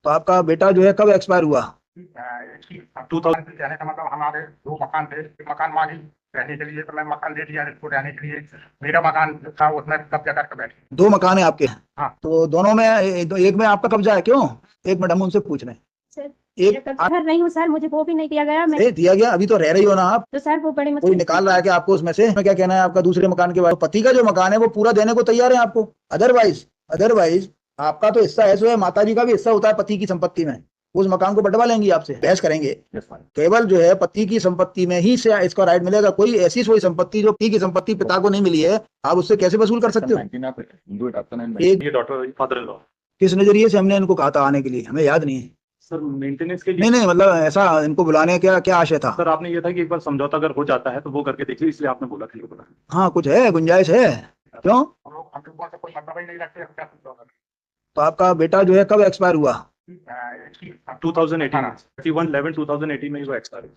तो आपका बेटा जो है कब एक्सपायर हुआ? 2000 कहने का मतलब हमारे दो मकान थे। एक मकान मांगी रहने के लिए, तो मैं मकान दे दिया इसको रहने के लिए। मेरा मकान था उसमें कब्जा करके बैठे। दो मकान है आपके? हाँ। तो दोनों में एक में आपका कब्जा है क्यों? एक मिनट हम उनसे पूछ रहे हैं। सर एक घर नहीं हूँ सर, मुझे वो भी नहीं दिया गया। मैं दिया गया, अभी तो रह रही हो ना आप? तो सर वो बड़ी कोई मुश्किल निकाल रहा है कि आपको उसमें से? क्या कहना है आपका दूसरे मकान के बारे में? पति का जो मकान है वो पूरा देने को तैयार है आपको। अदरवाइज अदरवाइज आपका तो हिस्सा है, सो है, माता जी का भी हिस्सा होता है पति की संपत्ति में। उस मकान को बंटवा लेंगी आपसे, बहस करेंगे। केवल जो है पति की संपत्ति में ही से इसका राइट मिलेगा। कोई ऐसी कोई संपत्ति जो पति की संपत्ति पिता को नहीं मिली है, आप उससे कैसे वसूल कर सकते हो? किस नजरिए से हमने इनको कहा था आने के लिए, हमें याद नहीं है सर। मेंटेनेंस के लिए नहीं मतलब ऐसा इनको बुलाने का क्या आशय था? सर आपने ये था कि एक बार समझौता अगर हो जाता है तो वो करके देखिए, इसलिए आपने बोला था। हाँ, कुछ है, गुंजाइश है। क्यों? हम लोगों से कोई मतलब ही नहीं रखते। हम क्या समझौता करें? तो आपका बेटा जो है कब एक्सपायर हुआ? 2018 31/11/2018 में वो एक्सपायर हुआ।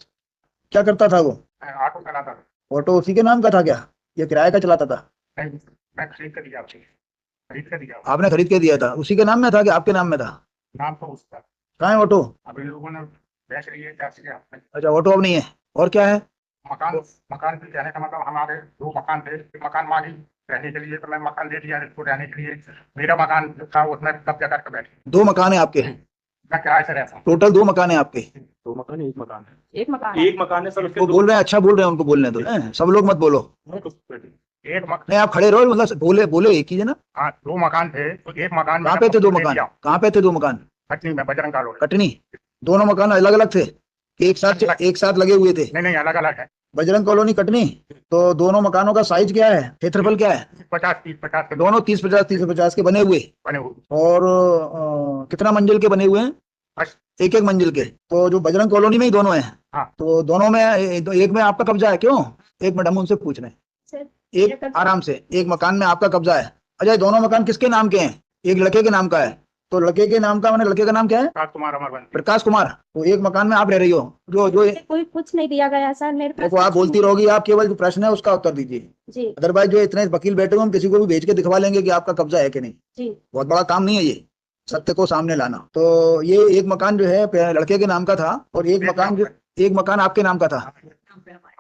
क्या करता था वो? ऑटो चलाता था। ऑटो उसी के नाम का था क्या, या किराए का चलाता था? नहीं, मैं खरीद कर दिया आपसे, खरीद कर दिया। आपने खरीद के दिया था? उसी के नाम में था कि आपके नाम में था? नाम तो उसका। कहाँ है ऑटो? अब इन लोगों ने बेच रही है टैक्सी के हाथ में। अच्छा, ऑटो अब नहीं है। और क्या है? मकान मकान भी कहने का मतलब हमारे दो मकान थे। एक मकान मांगी रहने के लिए, तो मैं मकान दे दिया इसको रहने के लिए। मेरा मकान था उसमें कब्जा करके बैठे। दो मकान है आपके? मैं किराए से रहता हूँ। टोटल दो मकान है आपके? दो मकान है, एक मकान है। एक मकान एक मकान है सर, उसके वो बोल रहे हैं, अच्छा बोल रहे हैं, उनको बोलने दो। सब लोग मत बोलो। एक मकान। नहीं, आप खड़े रहो, मतलब बोले बोले एक ही है ना। हाँ, दो मकान थे तो एक मकान कहाँ पे थे दो मकान? कहाँ पे थे दो मकान? कटनी में, बजरंग कॉलोनी। कटनी? दोनों मकान अलग अलग थे कि एक साथ लगे हुए थे? नहीं नहीं, अलग अलग है। बजरंग कॉलोनी कटनी। तो दोनों मकानों का साइज क्या है, क्षेत्रफल क्या है? 50-30 के दोनों 30-50 के बने हुए? बने हुए। और कितना मंजिल के बने हुए हैं? बस। एक एक मंजिल के। तो जो बजरंग कॉलोनी में ही दोनों हैं? हाँ। तो दोनों में एक में आपका कब्जा है क्यों? एक मिनट हम उनसे पूछ रहे हैं। सर एक आराम से, एक मकान में आपका कब्जा है। अच्छा, दोनों मकान किसके नाम के हैं? एक लड़के के नाम का है। तो लड़के के नाम का, मैंने लड़के का नाम क्या है? प्रकाश कुमार अमरवंशी। प्रकाश कुमार। तो एक मकान में आप रह रही हो, जो जो मुझे कोई कुछ नहीं दिया गया सर मेरे पास। देखो, आप बोलती रहोगी, आप केवल जो प्रश्न है उसका उत्तर दीजिए। जी अदरवाइज जो इतने वकील बैठे हुए, हम किसी को भी भेज के दिखवा लेंगे कि आपका कब्जा है कि नहीं। जी। बहुत बड़ा काम नहीं है ये, सत्य को सामने लाना। तो ये एक मकान जो है लड़के के नाम का था, और एक मकान आपके नाम का था।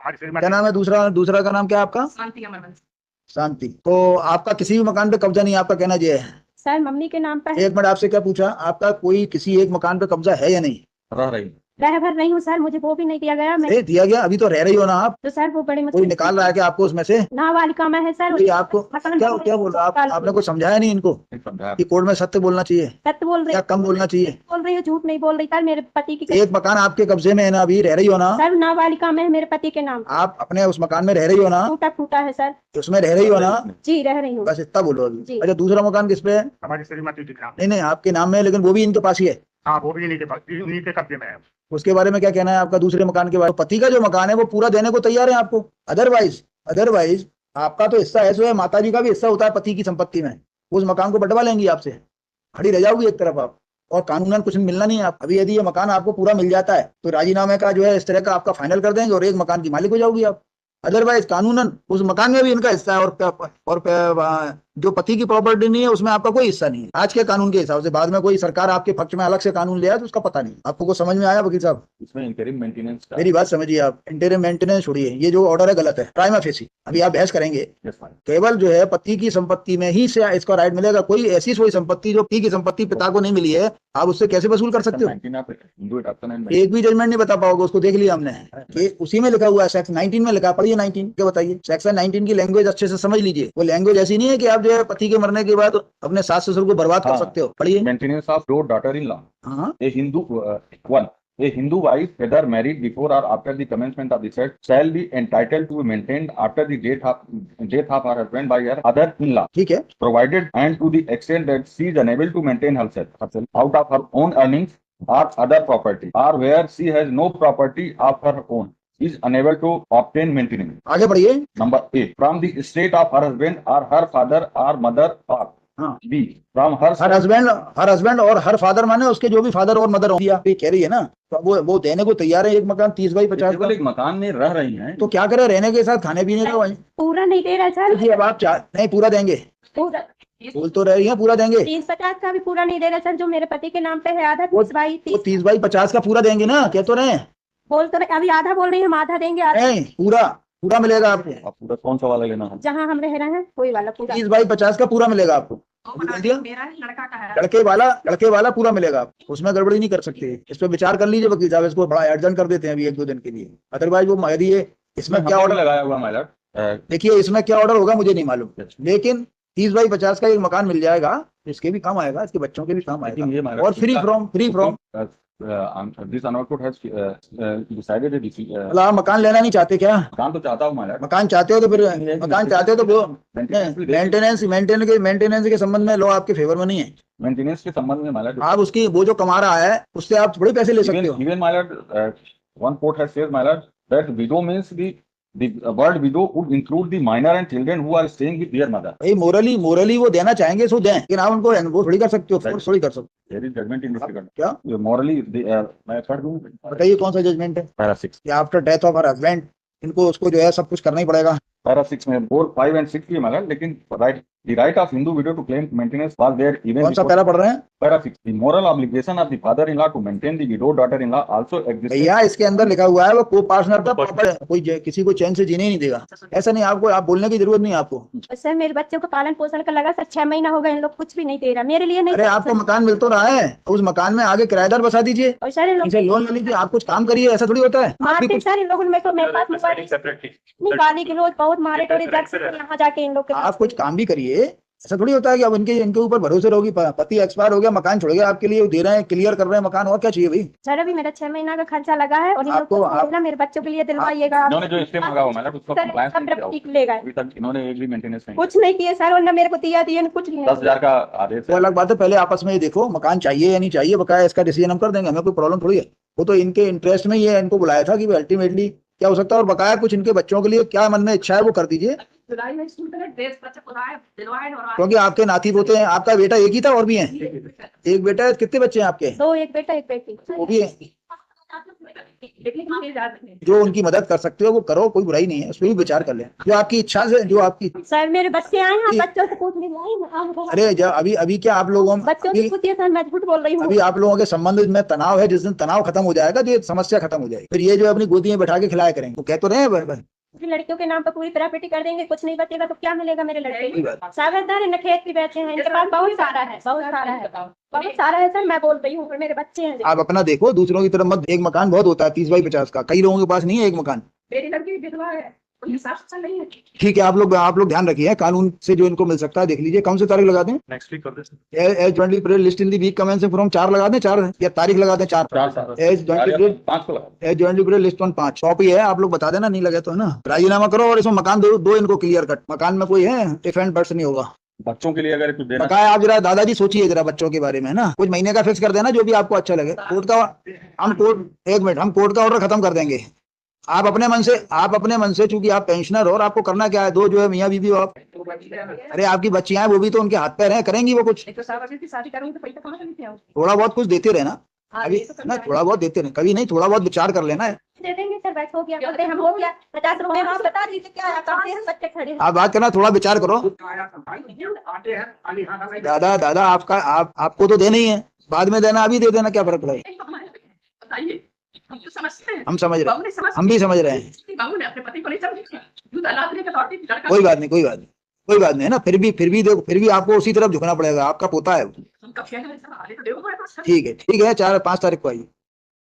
क्या नाम है दूसरा? दूसरा का नाम क्या है आपका? शांति अमरवंशी। शांति। तो आपका किसी भी मकान पे कब्जा नहीं है, आपका कहना ये है? सर मम्मी के नाम पर है। एक मिनट, आपसे क्या पूछा? आपका कोई किसी एक मकान पे कब्जा है या नहीं? रह रही रह भर नहीं हूँ सर, मुझे वो भी नहीं दिया गया। मैं दिया गया, अभी तो रह रही हो ना आप? तो सर वो बड़ी कोई मुश्किल निकाल रहा है कि आपको उसमें से? नाबालिका में है सर। कोई आपको क्या बोल रहा है? आपने कुछ समझाया नहीं इनको कि कोर्ट में सत्य बोलना चाहिए सत्य बोल रही या कम बोलना चाहिए? बोल रही हूँ, झूठ नहीं बोल रही सर। मेरे पति की एक मकान आपके कब्जे में है ना, अभी रह रही हो ना? सर नाबालिका में है मेरे पति के नाम। आप अपने उस मकान में रह रही हो ना? टूटा फूटा है सर। उसमें रह रही हो ना? जी रह रही हूँ। बस इतना बोलो अभी। जी। अच्छा, दूसरा मकान किस पे है? हमारी श्रीमती जी का। नहीं नहीं, आपके नाम में है, लेकिन वो भी इनके पास ही है। हाँ, वो भी इन्हीं के पास, इन्हीं के कब्जे में है। उसके बारे में क्या कहना है आपका दूसरे मकान के बारे में? पति का जो मकान है वो पूरा देने को तैयार है आपको। अदरवाइज आपका तो हिस्सा है, सो है, माता जी का भी हिस्सा होता है पति की संपत्ति में। उस मकान को बंटवा लेंगी आपसे, खड़ी रह जाओगी एक तरफ आप, और कानूनन कुछ मिलना नहीं है आप। अभी यदि ये मकान आपको पूरा मिल जाता है तो राजीनामे का जो है इस तरह का आपका फाइनल कर देंगे और एक मकान की मालिक हो जाओगी आप। अदरवाइज कानूनन उस मकान में भी इनका हिस्सा है, और जो पति की प्रॉपर्टी नहीं है उसमें आपका कोई हिस्सा नहीं है आज के कानून के हिसाब से। बाद में कोई सरकार आपके पक्ष में अलग से कानून ले आए तो उसका पता नहीं। आपको कुछ समझ में आया वकील साहब? इसमें इंटरिम मेंटेनेंस का मेरी बात समझिए आप, इंटरिम मेंटेनेंस छोड़िए, ये जो ऑर्डर है गलत है, प्राइमा फेसी। अभी आप बहस करेंगे। केवल जो है पति की संपत्ति में ही से इसका राइट मिलेगा। कोई ऐसी कोई संपत्ति जो पति की संपत्ति पिता को नहीं मिली है, आप उससे कैसे वसूल कर सकते हो? एक भी जजमेंट नहीं बता पाओगे, उसको देख लिया हमने कि उसी में लिखा हुआ है, सेक्शन 19 में लिखा। पढ़िए 19 क्या बताइए, सेक्शन 19 की लैंग्वेज अच्छे से समझ लीजिए। वो लैंग्वेज ऐसी नहीं है कि आप जो है पति के मरने के बाद अपने सास ससुर को बर्बाद कर सकते हो। पढ़िए। Maintenance of your daughter in law. हाँ। A Hindu wife, whether married before or after the commencement of the sex, shall be entitled to be maintained after the death of her husband by her other in-law. ठीक है। Provided and to the extent that she is unable to maintain herself out of her own earnings or other property, or where she has no property of her own, is unable to obtain maintenance. आगे बढ़िए। Number 8, from the estate of her husband or her father or mother, or B, from her husband और her father माने उसके जो भी father और mother होंगी। आप ये कह रही है ना, तो वो देने को तैयार है। एक मकान 30 बाई 50 का। एक मकान में रह रही हैं तो क्या करे, रहने के साथ खाने पीने का पूरा नहीं दे रहा सर। अब आप नहीं पूरा देंगे। पूरा बोल तो रही है पूरा देंगे। 30-50 का भी पूरा नहीं दे रहे सर, जो मेरे पति के नाम पे है आधा, वो 30 30 बाई 50 का पूरा देंगे ना, कह तो रहे हैं। बोल तो रहे, अभी आधा बोल रही है, हम आधा देंगे, आधा नहीं, पूरा पूरा मिलेगा आपको। आप पूरा कौन सा वाला लेना है? जहाँ हम रह रहे हैं वही वाला पूरा। 30 बाई 50 का पूरा मिलेगा आपको। बोल दिया? मेरा लड़का का है। लड़के वाला पूरा मिलेगा आपको, उसमें गड़बड़ी नहीं कर सकते। इस पे विचार कर लीजिए वकील साहब, इसको बड़ा एडजन कर देते हैं अभी 1-2 दिन के लिए। अदरवाइज वो यदि ये इसमें क्या ऑर्डर लगाया हुआ माय लॉर्ड? देखिए इसमें क्या ऑर्डर होगा मुझे नहीं मालूम, लेकिन 30 बाई 50 का एक मकान मिल जाएगा, इसके भी काम आएगा, इसके बच्चों के भी काम आएगा, और free from this Anwar court has decided मतलब आप मकान लेना नहीं चाहते क्या? मकान तो चाहता हूं माय लॉर्ड। मकान चाहते हो तो फिर मकान चाहते हो तो वो मेंटेनेंस के संबंध में लॉ आपके फेवर में नहीं है। मेंटेनेंस के संबंध में माय लॉर्ड, आप उसकी वो जो कमा रहा है उससे आप थोड़ी पैसे ले सकते हो। even my lord, one court has said, my lord, that widow means the word widow would include the minor and children who are staying with their mother. भाई मोरली वो देना चाहेंगे सो दें, लेकिन आप उनको वो थोड़ी कर सकते हो, फोर्स थोड़ी कर सकते There is judgment in this regard. क्या? Morally, मैं पढ़ दूं? हो। बताइए कौन सा जजमेंट है? Para 6. After death of her husband इनको उसको जो है सब कुछ करना ही पड़ेगा। Para 6 में 4, 5 and 6 की my lord, लेकिन the right of Hindu widow to claim maintenance was there even कौन सा before. पैरा पढ़ रहे हैं Para 6. The moral obligation of the father-in-law to maintain the widowed daughter-in-law also existed. भैया? इसके अंदर लिखा हुआ है वो को पार्टनर था, कोई किसी को चैन से जीने ही नहीं देगा। ऐसा नहीं, आपको आप बोलने की जरूरत नहीं है आपको। सर मेरे बच्चों को पालन पोषण का लगा सर 6 महीना हो गए, इन लोग कुछ भी नहीं दे रहा मेरे लिए। नहीं अरे आपको मकान मिल तो रहा है, उस मकान में आगे किराएदार बसा दीजिए, और सर इन लोग इनसे लोन ले लीजिए, आप कुछ काम करिए, ऐसा थोड़ी होता है। आप भी मारते कुछ सर इन लोगों ने मेरे को, मेरे पास मोबाइल नहीं, गाली की रोज बहुत मारे टोरे जग से यहाँ जाके इन लोग के आप कुछ काम भी करिए, ऐसा थोड़ी होता है कि अब इनके ऊपर भरोसे रहोगी। पति एक्सपायर हो गया, मकान छोड़ गया आपके लिए, वो दे रहे हैं, क्लियर कर रहे हैं मकान, और क्या चाहिए भाई? सर अभी मेरा 6 महीना का खर्चा लगा है, और इन लोग को ना मेरे बच्चों के लिए दिलवाइएगा। इन्होंने जो स्टे मांगा हुआ my lord, उसको compliance नहीं किया ठीक लेगा, अभी तक इन्होंने एक भी मेंटेनेंस नहीं कुछ नहीं किए सर, और मेरे को दिया कुछ नहीं। 10,000 का आदेश वो है। अलग बात है, पहले आपस में ये देखो मकान चाहिए या नहीं चाहिए, बकाया इसका डिसीजन हम कर देंगे, हमें कोई प्रॉब्लम थोड़ी है। वो तो इनके इंटरेस्ट में ये इनको बुलाया था कि अल्टीमेटली क्या हो सकता है, और बकाया कुछ इनके बच्चों के लिए क्या मन में इच्छा है वो कर दीजिए, क्योंकि आपके नाती पोते हैं। आपका बेटा एक ही था और भी हैं? एक बेटा है, कितने बच्चे हैं आपके? 2, एक बेटा एक बेटी। वो भी है। जो उनकी मदद कर सकते हो वो करो, कोई बुराई नहीं है, उसमें भी विचार कर लें, जो आपकी इच्छा से, जो आपकी। सर मेरे बच्चे आए हैं, बच्चों से पूछ लीजिए। अरे जब अभी क्या आप लोगों बच्चों से पूछिए सर, मैं झूठ बोल रही हूँ। अभी आप लोगों के संबंध में तनाव है, जिस दिन तनाव खत्म हो जाएगा तो ये समस्या खत्म हो जाएगी, फिर ये जो अपनी गोदी में बैठा के खिलाया करेंगे, वो कह तो रहे हैं लड़कियों के नाम पर पूरी प्रॉपर्टी कर देंगे, कुछ नहीं बचेगा तो क्या मिलेगा मेरे लड़के? सागरदार इन खेत भी बेचे हैं, इनके पास बहुत सारा है, बहुत सारा है सर, मैं बोल रही हूँ, मेरे बच्चे हैं। आप अपना देखो, दूसरों की तरफ मत। एक मकान बहुत होता है 30 बाई 50 का, कई लोगों के पास नहीं है एक मकान। मेरी लड़की विधवा है, नहीं है। ठीक है, आप लोग ध्यान रखिए, कानून से जो इनको मिल सकता है देख लीजिए। कौन सी तारीख लगा दें? नेक्स्ट वीक कर दे। As jointly prayer list in the week commencing from 4 लगा दें, 4 या तारीख लगा दें 4। As jointly prayer list on 5 copy है, आप लोग बता देना, नहीं लगे तो है ना, राजीनामा करो, और इसमें मकान दो इनको क्लियर कट। मकान में कोई है डिफेंड पर्सन नहीं होगा। बच्चों के लिए अगर कुछ देना बकाया आप जरा दादाजी सोचिए जरा बच्चों के बारे में ना, कुछ महीने का फिक्स कर देना, जो भी आपको अच्छा लगे। कोर्ट का हम कोर्ट का ऑर्डर खत्म कर देंगे। आप अपने मन से चूंकि आप पेंशनर हो, और आपको करना क्या है, 2 जो है मियाँ बीवी हो आप। अरे आपकी बच्चियां हैं, वो भी तो उनके हाथ पैर हैं, करेंगी वो कुछ। थोड़ा बहुत कुछ देते रहे ना, अभी ना थोड़ा बहुत देते रहे, कभी नहीं, थोड़ा बहुत विचार कर लेना है। दे देंगे सर, बैठ हो गया, हम हो गया 50 रुपए, आप बता दीजिए क्या है, बच्चे खड़े। आप बात करना, थोड़ा विचार करो। दादा आपको तो देना ही है, बाद में देना, अभी दे देना, क्या फर्क पड़ेगा? हम समझ रहे हैं, हम भी समझ रहे हैं, कोई बात नहीं है ना, फिर भी देखो, फिर भी आपको उसी तरफ झुकना पड़ेगा, आपका पोता है। ठीक है 4-5 तारीख को आइए।